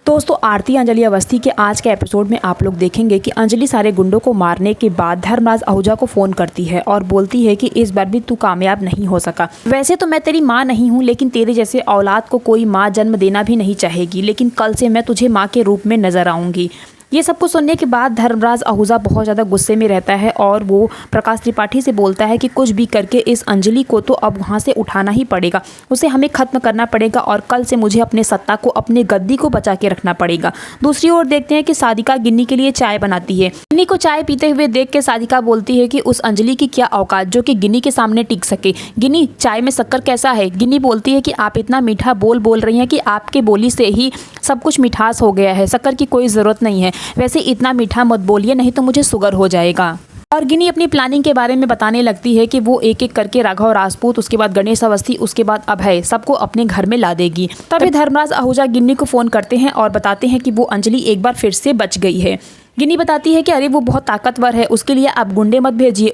दोस्तों आरती अंजलि अवस्थी के आज के एपिसोड में आप लोग देखेंगे कि अंजलि सारे गुंडों को मारने के बाद धर्मराज आहूजा को फ़ोन करती है और बोलती है कि इस बार भी तू कामयाब नहीं हो सका। वैसे तो मैं तेरी माँ नहीं हूँ, लेकिन तेरे जैसे औलाद को कोई माँ जन्म देना भी नहीं चाहेगी, लेकिन कल से मैं तुझे माँ के रूप में नजर आऊँगी। ये सब कुछ सुनने के बाद धर्मराज आहूजा बहुत ज़्यादा गुस्से में रहता है और वो प्रकाश त्रिपाठी से बोलता है कि कुछ भी करके इस अंजलि को तो अब वहाँ से उठाना ही पड़ेगा, उसे हमें ख़त्म करना पड़ेगा और कल से मुझे अपने सत्ता को, अपने गद्दी को बचा के रखना पड़ेगा। दूसरी ओर देखते हैं कि साधिका गिन्नी के लिए चाय बनाती है। गिन्नी को चाय पीते हुए देख के साधिका बोलती है कि उस अंजलि की क्या औकात जो कि गिन्नी के सामने टिक सके। गिन्नी, चाय में शक्कर कैसा है? गिन्नी बोलती है कि आप इतना मीठा बोल रही हैं कि आपके बोली से ही सब कुछ मिठास हो गया है, शक्कर की कोई ज़रूरत नहीं है। वैसे इतना मीठा मत बोलिए, नहीं तो मुझे शुगर हो जाएगा। और गिन्नी अपनी प्लानिंग के बारे में बताने लगती है कि वो एक एक करके राघव राजपूत, उसके बाद गणेश अवस्थी, उसके बाद अभय, सबको अपने घर में ला देगी। तभी धर्मराज आहूजा गिन्नी को फ़ोन करते हैं और बताते हैं कि वो अंजलि एक बार फिर से बच गई है। गिन्नी बताती है कि अरे वो बहुत ताकतवर है, उसके लिए आप गुंडे मत भेजिए,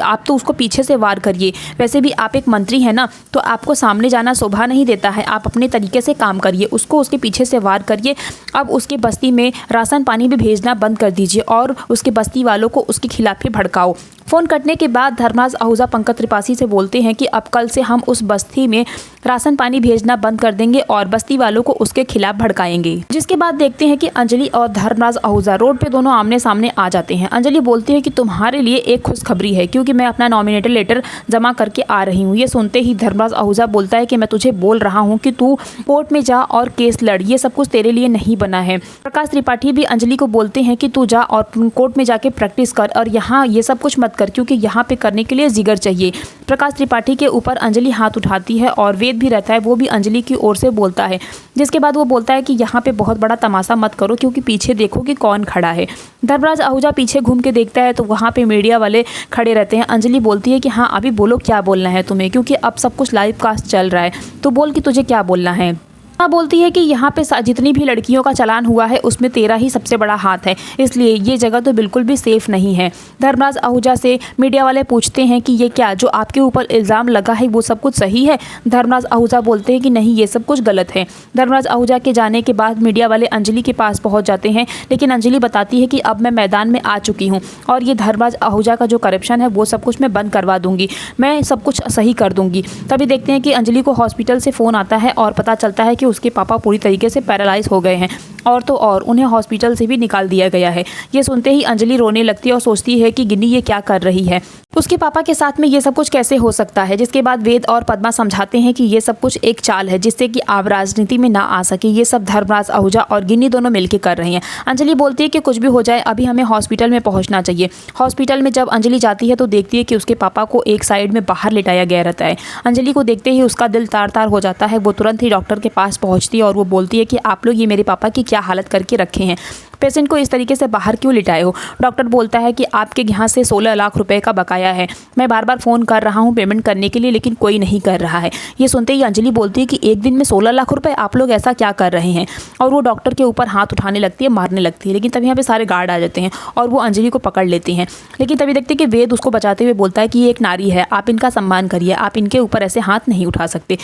आप तो उसको पीछे से वार करिए। वैसे भी आप एक मंत्री हैं ना, तो आपको सामने जाना शोभा नहीं देता है, आप अपने तरीके से काम करिए, उसको उसके पीछे से वार करिए। अब उसके बस्ती में राशन पानी भी भेजना बंद कर दीजिए और उसके बस्ती वालों को उसके खिलाफ ही भड़काओ। फ़ोन कटने के बाद धर्मराज आहूजा पंकज त्रिपाठी से बोलते हैं कि अब कल से हम उस बस्ती में राशन पानी भेजना बंद कर देंगे और बस्ती वालों को उसके खिलाफ भड़काएंगे। जिसके बाद देखते हैं कि अंजलि और धर्मराज आहूजा रोड पे दोनों आमने सामने आ जाते हैं। अंजलि बोलती है कि तुम्हारे लिए एक खुशखबरी है, क्योंकि मैं अपना नॉमिनेटेड लेटर जमा करके आ रही हूँ। ये सुनते ही धर्मराज आहूजा बोलता है कि मैं तुझे बोल रहा हूँ कि तू कोर्ट में जा और केस लड़, ये सब कुछ तेरे लिए नहीं बना है। प्रकाश त्रिपाठी भी अंजलि को बोलते हैं कि तू जा और कोर्ट में जाके प्रैक्टिस कर और यहाँ ये सब कुछ मत कर, क्योंकि यहाँ पे करने के लिए जिगर चाहिए। प्रकाश त्रिपाठी के ऊपर अंजलि हाथ उठाती है और वेद भी रहता है, वो भी अंजलि की ओर से बोलता है। जिसके बाद वो बोलता है कि यहाँ पे बहुत बड़ा तमाशा मत करो, क्योंकि पीछे देखो कि कौन खड़ा है। धर्मराज आहूजा पीछे घूम के देखता है तो वहाँ पे मीडिया वाले खड़े रहते हैं। अंजलि बोलती है कि हाँ अभी बोलो क्या बोलना है तुम्हें, क्योंकि अब सब कुछ लाइव कास्ट चल रहा है, तो बोल कि तुझे क्या बोलना है। हाँ बोलती है कि यहाँ पे जितनी भी लड़कियों का चालान हुआ है उसमें तेरा ही सबसे बड़ा हाथ है, इसलिए ये जगह तो बिल्कुल भी सेफ नहीं है। धर्मराज आहूजा से मीडिया वाले पूछते हैं कि ये क्या जो आपके ऊपर इल्ज़ाम लगा है वो सब कुछ सही है? धर्मराज आहूजा बोलते हैं कि नहीं, ये सब कुछ गलत है। धर्मराज आहूजा के जाने के बाद मीडिया वाले अंजलि के पास पहुँच जाते हैं, लेकिन अंजलि बताती है कि अब मैं मैदान में आ चुकी हूँ और ये धर्मराज आहूजा का जो करप्शन है वो सब कुछ मैं बंद करवा दूंगी, मैं सब कुछ सही कर दूंगी। तभी देखते हैं कि अंजलि को हॉस्पिटल से फ़ोन आता है और पता चलता है कि उसके पापा पूरी तरीके से पैरालाइज हो गए हैं और तो और उन्हें हॉस्पिटल से भी निकाल दिया गया है। ये सुनते ही अंजलि रोने लगती है और सोचती है कि गिन्नी ये क्या कर रही है, उसके पापा के साथ में ये सब कुछ कैसे हो सकता है। जिसके बाद वेद और पद्मा समझाते हैं कि ये सब कुछ एक चाल है जिससे कि आप राजनीति में ना आ सके, ये सब धर्मराज आहूजा और गिन्नी दोनों मिलकर कर रही हैं। अंजलि बोलती है कि कुछ भी हो जाए अभी हमें हॉस्पिटल में पहुंचना चाहिए। हॉस्पिटल में जब अंजलि जाती है तो देखती है कि उसके पापा को एक साइड में बाहर लिटाया गया रहता है। अंजलि को देखते ही उसका दिल तार तार हो जाता है। वो तुरंत ही डॉक्टर के पास पहुँचती है और वो बोलती है कि आप लोग ये मेरे पापा की क्या हालत करके रखे हैं, पेशेंट को इस तरीके से बाहर क्यों लिटाए हो? डॉक्टर बोलता है कि आपके यहाँ से 16 लाख रुपए का बकाया है, मैं बार बार फ़ोन कर रहा हूँ पेमेंट करने के लिए, लेकिन कोई नहीं कर रहा है। ये सुनते ही अंजलि बोलती है कि एक दिन में 16 लाख रुपए, आप लोग ऐसा क्या कर रहे हैं? और वो डॉक्टर के ऊपर हाथ उठाने लगती है, मारने लगती है। लेकिन तभी यहाँ पे सारे गार्ड आ जाते हैं और वो अंजलि को पकड़ लेते हैं। लेकिन तभी देखते हैं कि वेद उसको बचाते हुए बोलता है कि ये एक नारी है, आप इनका सम्मान करिए, आप इनके ऊपर ऐसे हाथ नहीं उठा सकते।